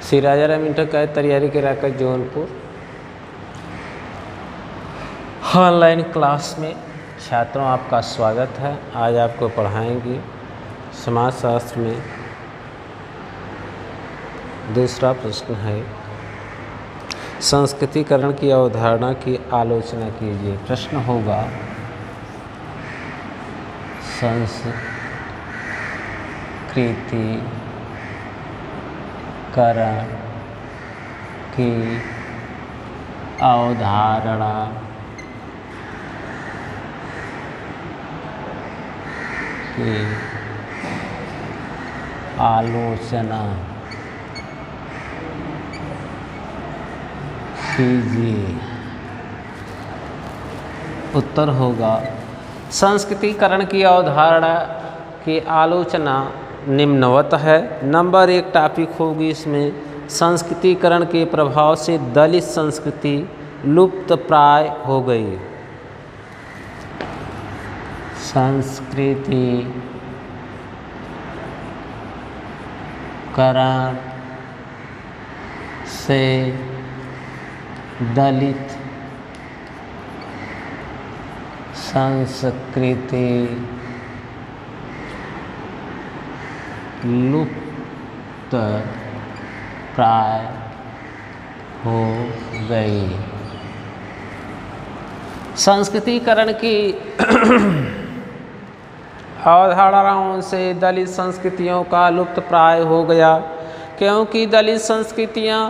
श्री राजा Ram inter का तैयारी के राकर जौनपुर ऑनलाइन क्लास में छात्रों आपका स्वागत है। आज आपको पढ़ाएंगे समाजशास्त्र में दूसरा प्रश्न है, संस्कृतिकरण की अवधारणा की आलोचना कीजिए। प्रश्न होगा संस्कृतिकरण की अवधारणा की आलोचना कीजिए। उत्तर होगा संस्कृतिकरण की अवधारणा की आलोचना निम्नवत है। नंबर 1 टॉपिक होगी इसमें, संस्कृतिकरण के प्रभाव से दलित संस्कृति लुप्त प्राय हो गई। संस्कृतिकरण से दलित संस्कृति लुप्त प्राय हो गई। संस्कृतिकरण की अवधारणाओं से दलित संस्कृतियों का लुप्त प्राय हो गया, क्योंकि दलित संस्कृतियाँ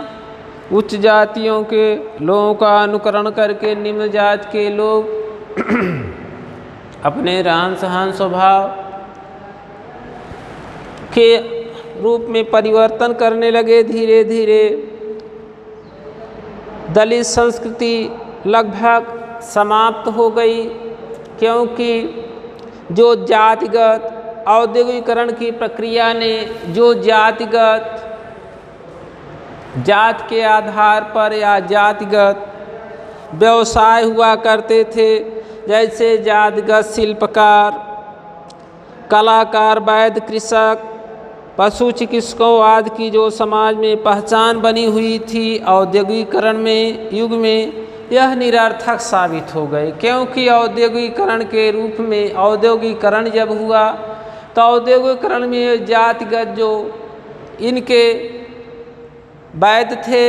उच्च जातियों के लोगों का अनुकरण करके निम्न जाति के लोग अपने रहन सहन स्वभाव के रूप में परिवर्तन करने लगे। धीरे धीरे दलित संस्कृति लगभग समाप्त हो गई, क्योंकि जो जातिगत औद्योगिकरण की प्रक्रिया ने जो जातिगत जात के आधार पर या जातिगत व्यवसाय हुआ करते थे, जैसे जातिगत शिल्पकार, कलाकार, वैद्य, कृषक, पशु चिकित्सकों आदि की जो समाज में पहचान बनी हुई थी, औद्योगिकरण में युग में यह निरर्थक साबित हो गए। क्योंकि औद्योगिकरण के रूप में औद्योगिकरण जब हुआ तो औद्योगिकरण में जातिगत जो इनके वैद्य थे,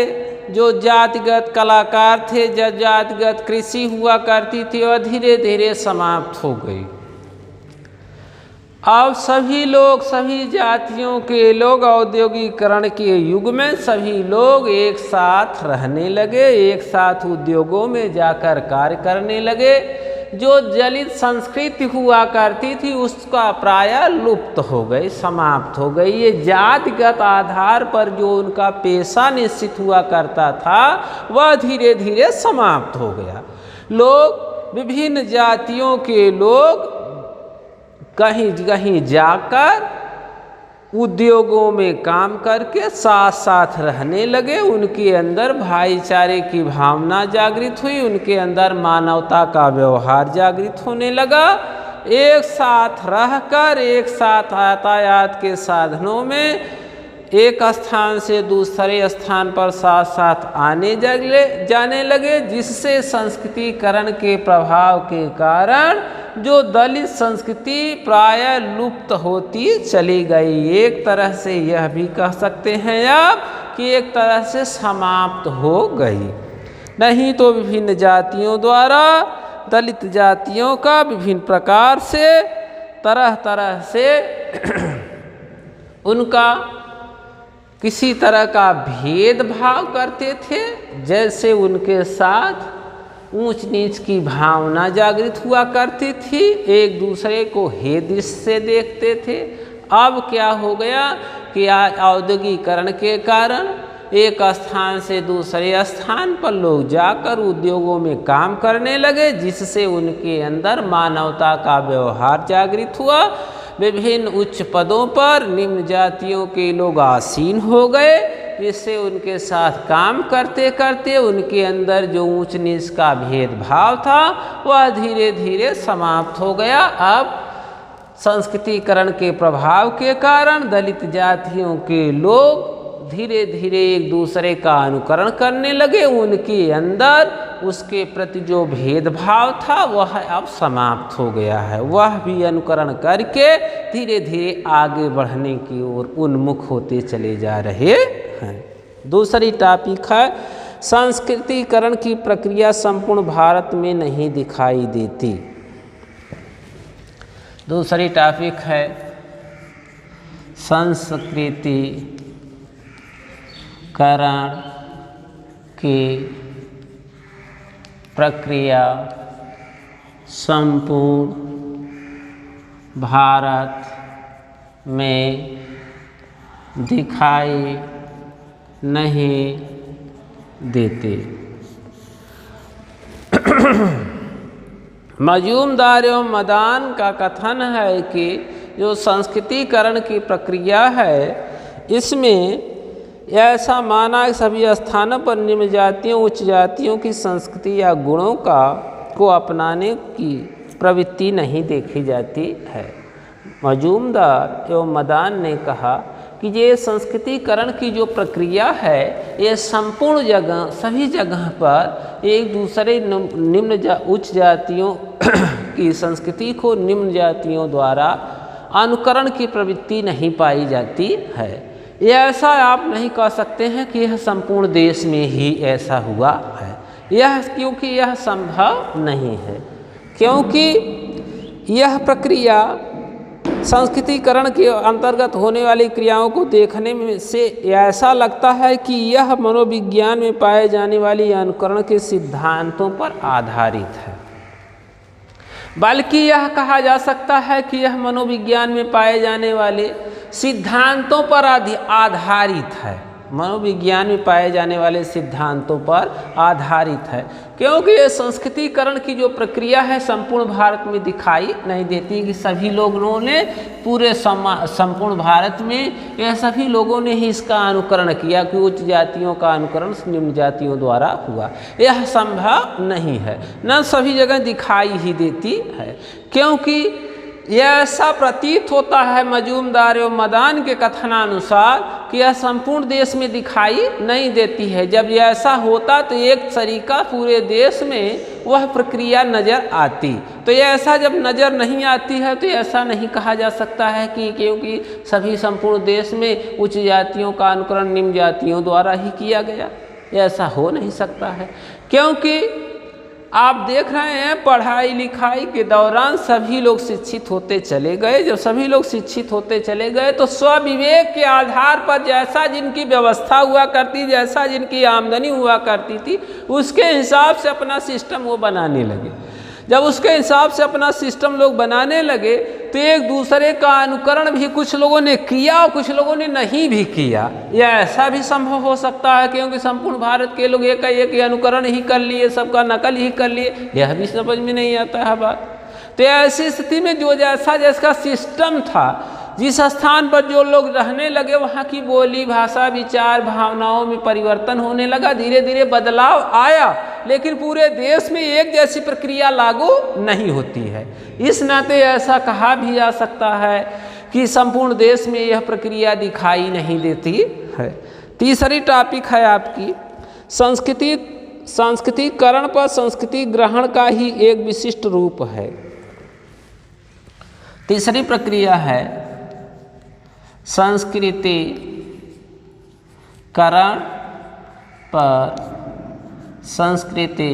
जो जातिगत कलाकार थे, जो जातिगत कृषि हुआ करती थी, वह धीरे धीरे समाप्त हो गई। अब सभी लोग, सभी जातियों के लोग औद्योगिकरण के युग में सभी लोग एक साथ रहने लगे, एक साथ उद्योगों में जाकर कार्य करने लगे। जो दलित संस्कृति हुआ करती थी उसका प्रायः लुप्त हो गई, समाप्त हो गई। ये जातिगत आधार पर जो उनका पेशा निश्चित हुआ करता था वह धीरे धीरे समाप्त हो गया। लोग, विभिन्न जातियों के लोग कहीं कहीं जाकर उद्योगों में काम करके साथ साथ रहने लगे। उनके अंदर भाईचारे की भावना जागृत हुई, उनके अंदर मानवता का व्यवहार जागृत होने लगा। एक साथ रहकर एक साथ यातायात के साधनों में एक स्थान से दूसरे स्थान पर साथ साथ आने जाने लगे, जिससे संस्कृतिकरण के प्रभाव के कारण जो दलित संस्कृति प्रायः लुप्त होती चली गई। एक तरह से यह भी कह सकते हैं आप कि एक तरह से समाप्त हो गई। नहीं तो विभिन्न जातियों द्वारा दलित जातियों का विभिन्न प्रकार से तरह तरह से उनका किसी तरह का भेदभाव करते थे, जैसे उनके साथ ऊंच नीच की भावना जागृत हुआ करती थी, एक दूसरे को हे दृष्टि से देखते थे। अब क्या हो गया कि आज औद्योगिकरण के कारण एक स्थान से दूसरे स्थान पर लोग जाकर उद्योगों में काम करने लगे, जिससे उनके अंदर मानवता का व्यवहार जागृत हुआ। विभिन्न उच्च पदों पर निम्न जातियों के लोग आसीन हो गए, जिससे उनके साथ काम करते करते उनके अंदर जो ऊंच नीच का भेदभाव था वह धीरे धीरे समाप्त हो गया। अब संस्कृतिकरण के प्रभाव के कारण दलित जातियों के लोग धीरे धीरे एक दूसरे का अनुकरण करने लगे। उनके अंदर उसके प्रति जो भेदभाव था वह अब समाप्त हो गया है। वह भी अनुकरण करके धीरे धीरे आगे बढ़ने की ओर उन्मुख होते चले जा रहे हैं। दूसरी टॉपिक है संस्कृतिकरण की प्रक्रिया संपूर्ण भारत में नहीं दिखाई देती। दूसरी टॉपिक है संस्कृतिकरण की प्रक्रिया संपूर्ण भारत में दिखाई नहीं देते। मजूमदार एवं मदान का कथन है कि जो संस्कृतिकरण की प्रक्रिया है इसमें ऐसा माना कि सभी स्थानों पर निम्न जातियों उच्च जातियों की संस्कृति या गुणों को अपनाने की प्रवृत्ति नहीं देखी जाती है। मजूमदार एवं मदान ने कहा कि ये संस्कृतिकरण की जो प्रक्रिया है ये संपूर्ण जगह सभी जगह पर एक दूसरे उच्च जातियों की संस्कृति को निम्न जातियों द्वारा अनुकरण की प्रवृत्ति नहीं पाई जाती है। ये ऐसा आप नहीं कह सकते हैं कि यह संपूर्ण देश में ही ऐसा हुआ है, क्योंकि यह संभव नहीं है। क्योंकि यह प्रक्रिया संस्कृतिकरण के अंतर्गत होने वाली क्रियाओं को देखने में से ऐसा लगता है कि यह मनोविज्ञान में पाए जाने वाली अनुकरण के सिद्धांतों पर आधारित है। बल्कि यह कहा जा सकता है कि यह मनोविज्ञान में पाए जाने वाले सिद्धांतों पर आधारित है। मनोविज्ञान में पाए जाने वाले सिद्धांतों पर आधारित है, क्योंकि ये संस्कृतिकरण की जो प्रक्रिया है संपूर्ण भारत में दिखाई नहीं देती कि सभी लोगों ने पूरे संपूर्ण भारत में यह सभी लोगों ने ही इसका अनुकरण किया कि उच्च जातियों का अनुकरण निम्न जातियों द्वारा हुआ। यह संभव नहीं है, न सभी जगह दिखाई ही देती है। क्योंकि यह ऐसा प्रतीत होता है मजूमदार एवं मदान के कथनानुसार कि यह संपूर्ण देश में दिखाई नहीं देती है। जब यह ऐसा होता तो एक तरीका पूरे देश में वह प्रक्रिया नज़र आती। तो यह ऐसा जब नज़र नहीं आती है तो ऐसा नहीं कहा जा सकता है कि क्योंकि सभी संपूर्ण देश में उच्च जातियों का अनुकरण निम्न जातियों द्वारा ही किया गया। ऐसा हो नहीं सकता है, क्योंकि आप देख रहे हैं पढ़ाई लिखाई के दौरान सभी लोग शिक्षित होते चले गए। जब सभी लोग शिक्षित होते चले गए तो स्वविवेक के आधार पर जैसा जिनकी व्यवस्था हुआ करती, जैसा जिनकी आमदनी हुआ करती थी, उसके हिसाब से अपना सिस्टम वो बनाने लगे। जब उसके हिसाब से अपना सिस्टम लोग बनाने लगे तो एक दूसरे का अनुकरण भी कुछ लोगों ने किया और कुछ लोगों ने नहीं भी किया। यह ऐसा भी संभव हो सकता है क्योंकि संपूर्ण भारत के लोग एक अनुकरण ही कर लिए, सबका नकल ही कर लिए, यह भी समझ में नहीं आता है बात। तो ऐसी स्थिति में जो जैसा जिसका सिस्टम था, जिस स्थान पर जो लोग रहने लगे वहाँ की बोली भाषा विचार भावनाओं में परिवर्तन होने लगा, धीरे धीरे बदलाव आया, लेकिन पूरे देश में एक जैसी प्रक्रिया लागू नहीं होती है। इस नाते ऐसा कहा भी जा सकता है कि संपूर्ण देश में यह प्रक्रिया दिखाई नहीं देती है। तीसरी टॉपिक है आपकी संस्कृतिकरण पर संस्कृति ग्रहण का ही एक विशिष्ट रूप है। तीसरी प्रक्रिया है संस्कृतिकरण पर संस्कृति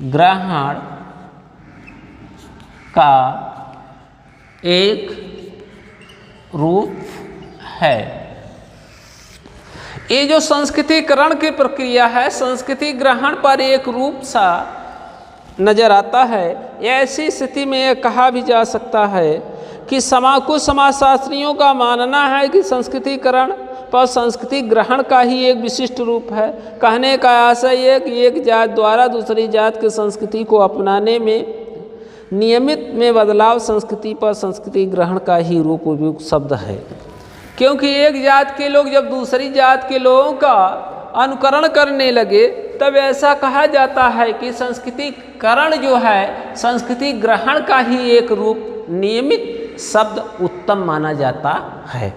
ग्रहण का एक रूप है। ये जो संस्कृतिकरण की प्रक्रिया है, संस्कृति ग्रहण पर एक रूप सा नजर आता है। ऐसी स्थिति में यह कहा भी जा सकता है कि कुछ समाजशास्त्रियों का मानना है कि संस्कृतिकरण पर संस्कृति ग्रहण का ही एक विशिष्ट रूप है। कहने का आशय यह कि एक जात द्वारा दूसरी जात की संस्कृति को अपनाने में नियमित में बदलाव संस्कृति पर संस्कृति ग्रहण का ही रूप उपयुक्त शब्द है। क्योंकि एक जात के लोग जब दूसरी जात के लोगों का अनुकरण करने लगे तब ऐसा कहा जाता है कि संस्कृतिकरण जो है संस्कृति ग्रहण का ही एक रूप नियमित शब्द उत्तम माना जाता है।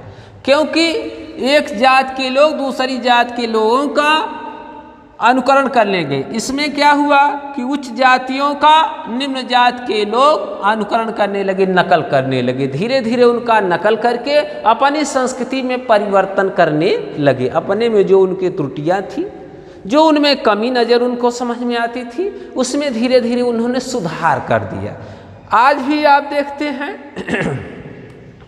क्योंकि एक जात के लोग दूसरी जात के लोगों का अनुकरण कर लेंगे। इसमें क्या हुआ कि उच्च जातियों का निम्न जात के लोग अनुकरण करने लगे, नकल करने लगे, धीरे धीरे उनका नकल करके अपनी संस्कृति में परिवर्तन करने लगे। अपने में जो उनकी त्रुटियां थी, जो उनमें कमी नज़र उनको समझ में आती थी, उसमें धीरे धीरे उन्होंने सुधार कर दिया। आज भी आप देखते हैं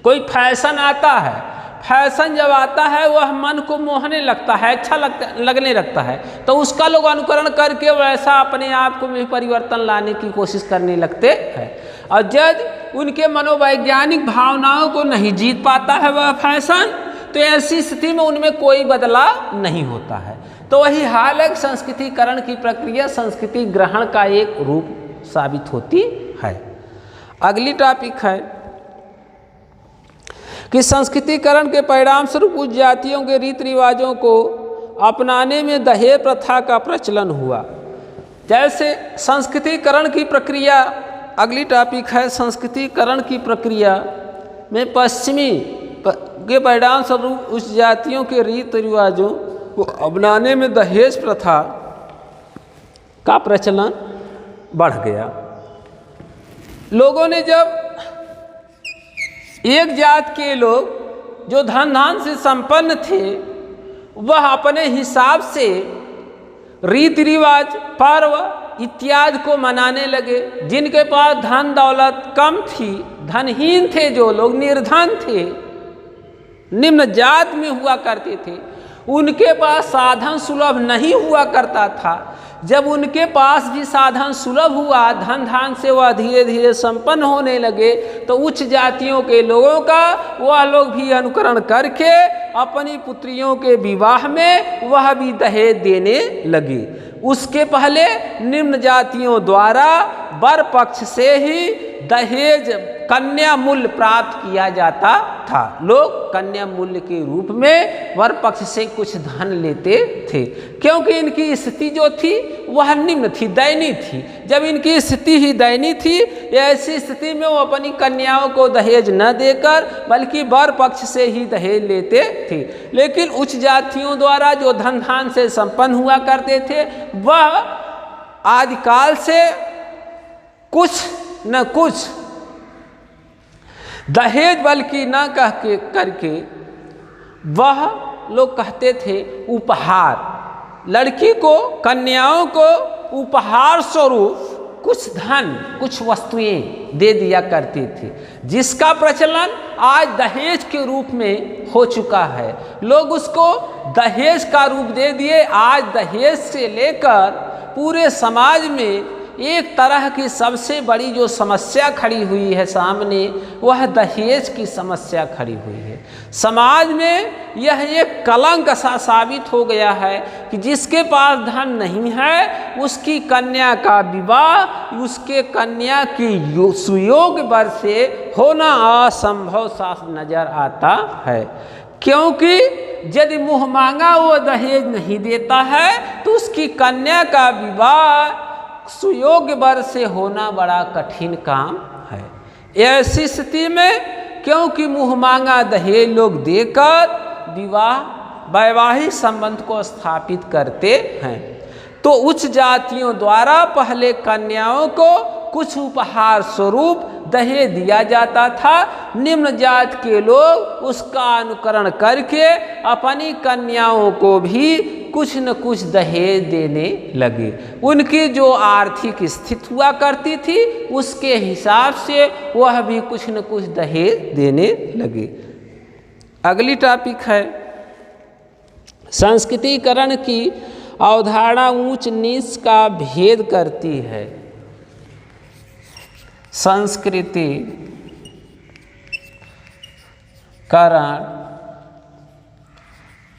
कोई फैशन आता है, फैशन जब आता है वह मन को मोहने लगता है, अच्छा लगने लगता है, तो उसका लोग अनुकरण करके वैसा अपने आप को भी परिवर्तन लाने की कोशिश करने लगते हैं। और जब उनके मनोवैज्ञानिक भावनाओं को नहीं जीत पाता है वह फैशन, तो ऐसी स्थिति में उनमें कोई बदलाव नहीं होता है। तो वही हाल है, संस्कृतिकरण की प्रक्रिया संस्कृति ग्रहण का एक रूप साबित होती है। अगली टॉपिक है कि संस्कृतिकरण के परिणाम स्वरूप उस जातियों के रीति रिवाजों को अपनाने में दहेज प्रथा का प्रचलन हुआ। जैसे संस्कृतिकरण की प्रक्रिया, अगली टॉपिक है संस्कृतिकरण की प्रक्रिया में पश्चिमी के परिणाम स्वरूप उस जातियों के रीति रिवाजों को अपनाने में दहेज प्रथा का प्रचलन बढ़ गया। लोगों ने जब एक जात के लोग जो धन धान से संपन्न थे, वह अपने हिसाब से रीति रिवाज, पर्व इत्यादि को मनाने लगे। जिनके पास धन दौलत कम थी, धनहीन थे, जो लोग निर्धन थे, निम्न जात में हुआ करते थे, उनके पास साधन सुलभ नहीं हुआ करता था। जब उनके पास भी साधन सुलभ हुआ, धन धान से वह धीरे धीरे संपन्न होने लगे, तो उच्च जातियों के लोगों का वह लोग भी अनुकरण करके अपनी पुत्रियों के विवाह में वह भी दहेज देने लगे। उसके पहले निम्न जातियों द्वारा वर पक्ष से ही दहेज कन्या मूल्य प्राप्त किया जाता था। लोग कन्या मूल्य के रूप में वर पक्ष से कुछ धन लेते थे, क्योंकि इनकी स्थिति जो थी वह निम्न थी, दयनीय थी। जब इनकी स्थिति ही दयनीय थी, ऐसी स्थिति में वो अपनी कन्याओं को दहेज न देकर बल्कि वर पक्ष से ही दहेज लेते थे। लेकिन उच्च जातियों द्वारा जो धन धान से संपन्न हुआ करते थे, वह आदिकाल से कुछ न कुछ दहेज बल्कि न कह के करके वह लोग कहते थे उपहार। लड़की को, कन्याओं को उपहार स्वरूप कुछ धन, कुछ वस्तुएं दे दिया करते थे, जिसका प्रचलन आज दहेज के रूप में हो चुका है। लोग उसको दहेज का रूप दे दिए। आज दहेज से लेकर पूरे समाज में एक तरह की सबसे बड़ी जो समस्या खड़ी हुई है सामने, वह दहेज की समस्या खड़ी हुई है। समाज में यह एक कलंक सा साबित हो गया है कि जिसके पास धन नहीं है, उसकी कन्या का विवाह उसके कन्या की सुयोग्य वर से होना असंभव सा नजर आता है। क्योंकि यदि मुँह मांगा वो दहेज नहीं देता है, तो उसकी कन्या का विवाह सुयोग्य वर से होना बड़ा कठिन काम है। ऐसी स्थिति में क्योंकि मुँह मांगा दहेज लोग देकर वैवाहिक संबंध को स्थापित करते हैं, तो उच्च जातियों द्वारा पहले कन्याओं को कुछ उपहार स्वरूप दहेज दिया जाता था। निम्न जात के लोग उसका अनुकरण करके अपनी कन्याओं को भी कुछ न कुछ दहेज देने लगे। उनकी जो आर्थिक स्थिति हुआ करती थी, उसके हिसाब से वह भी कुछ न कुछ दहेज देने लगे। अगली टॉपिक है संस्कृतिकरण की अवधारणा ऊंच नीच का भेद करती है। संस्कृतिकरण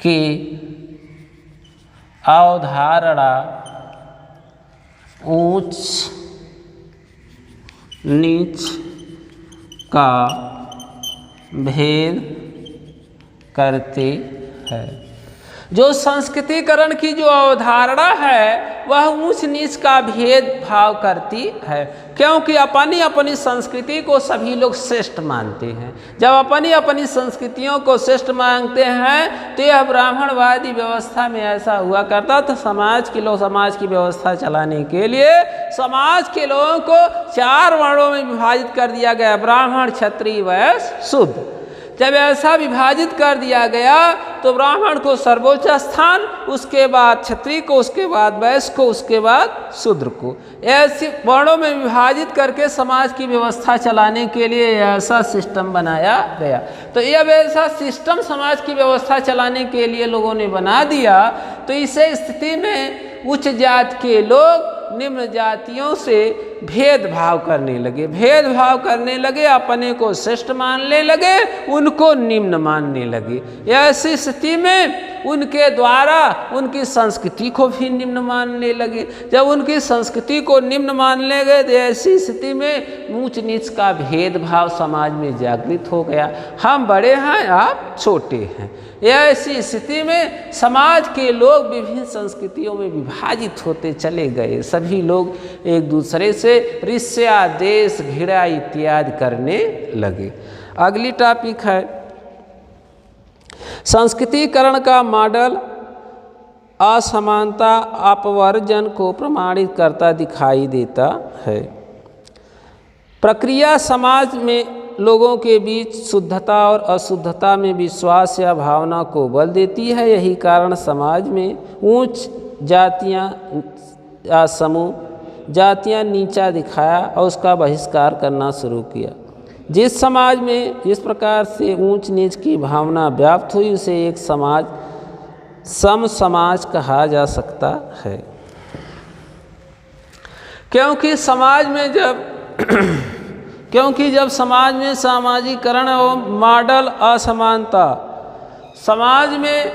की अवधारणा ऊंच नीच का भेद करती है। जो संस्कृतिकरण की जो अवधारणा है, वह ऊंच नीच का भेदभाव करती है, क्योंकि अपनी अपनी संस्कृति को सभी लोग श्रेष्ठ मानते हैं। जब अपनी अपनी संस्कृतियों को श्रेष्ठ मानते हैं तो यह ब्राह्मणवादी व्यवस्था में ऐसा हुआ करता था। समाज के लोग समाज की व्यवस्था चलाने के लिए समाज के लोगों को 4 वर्णों में विभाजित कर दिया गया, ब्राह्मण, क्षत्रिय, वैश्य, शूद्र। जब ऐसा विभाजित कर दिया गया तो ब्राह्मण को सर्वोच्च स्थान, उसके बाद क्षत्रिय को, उसके बाद वैश्य को, उसके बाद शूद्र को, ऐसे वर्णों में विभाजित करके समाज की व्यवस्था चलाने के लिए ऐसा सिस्टम बनाया गया। तो यह ऐसा सिस्टम समाज की व्यवस्था चलाने के लिए लोगों ने बना दिया, तो इस स्थिति में उच्च जाति के लोग निम्न जातियों से भेदभाव करने लगे, भेदभाव करने लगे, अपने को श्रेष्ठ मानने लगे, उनको निम्न मानने लगे। ऐसी स्थिति में उनके द्वारा उनकी संस्कृति को भी निम्न मानने लगे। जब उनकी संस्कृति को निम्न मानने गए तो ऐसी स्थिति में ऊंच नीच का भेदभाव समाज में जागृत हो गया। हम बड़े हैं, आप छोटे हैं। ऐसी स्थिति में समाज के लोग विभिन्न संस्कृतियों में विभाजित होते चले गए। सभी लोग एक दूसरे से ईर्ष्या, द्वेष, घृणा इत्यादि करने लगे। अगली टॉपिक है संस्कृतिकरण का मॉडल असमानता अपवर्जन को प्रमाणित करता दिखाई देता है। प्रक्रिया समाज में लोगों के बीच शुद्धता और अशुद्धता में विश्वास या भावना को बल देती है। यही कारण समाज में उच्च जातियां या समूह जातियां नीचा दिखाया और उसका बहिष्कार करना शुरू किया। जिस समाज में जिस प्रकार से ऊंच नीच की भावना व्याप्त हुई उसे एक समाज सम समाज कहा जा सकता है। क्योंकि जब समाज में सामाजिकरण और मॉडल असमानता, समाज में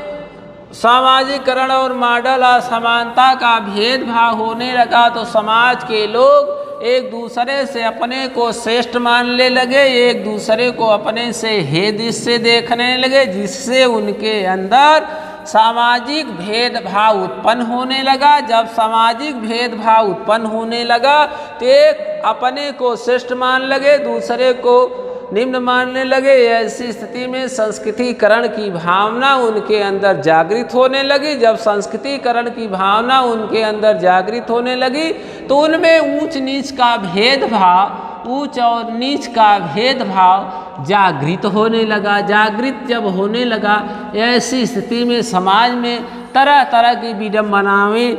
सामाजिकरण और मॉडल असमानता का भेदभाव होने लगा तो समाज के लोग एक दूसरे से अपने को श्रेष्ठ मानने लगे, एक दूसरे को अपने से हे दृष्टि से देखने लगे, जिससे उनके अंदर सामाजिक भेदभाव उत्पन्न होने लगा। जब सामाजिक भेदभाव उत्पन्न होने लगा तो एक अपने को श्रेष्ठ मान लगे, दूसरे को निम्न मानने लगे। ऐसी स्थिति में संस्कृतिकरण की भावना उनके अंदर जागृत होने लगी। जब संस्कृतिकरण की भावना उनके अंदर जागृत होने लगी तो उनमें ऊंच नीच का भेदभाव, ऊंच और नीच का भेदभाव जागृत होने लगा। जागृत जब होने लगा ऐसी स्थिति में समाज में तरह तरह की विडंबनाएं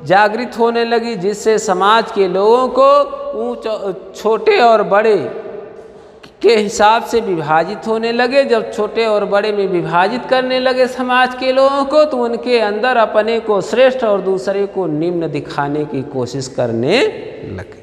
जागृत होने लगी, जिससे समाज के लोगों को ऊंच छोटे और बड़े के हिसाब से विभाजित होने लगे। जब छोटे और बड़े में विभाजित करने लगे समाज के लोगों को तो उनके अंदर अपने को श्रेष्ठ और दूसरे को निम्न दिखाने की कोशिश करने लगे।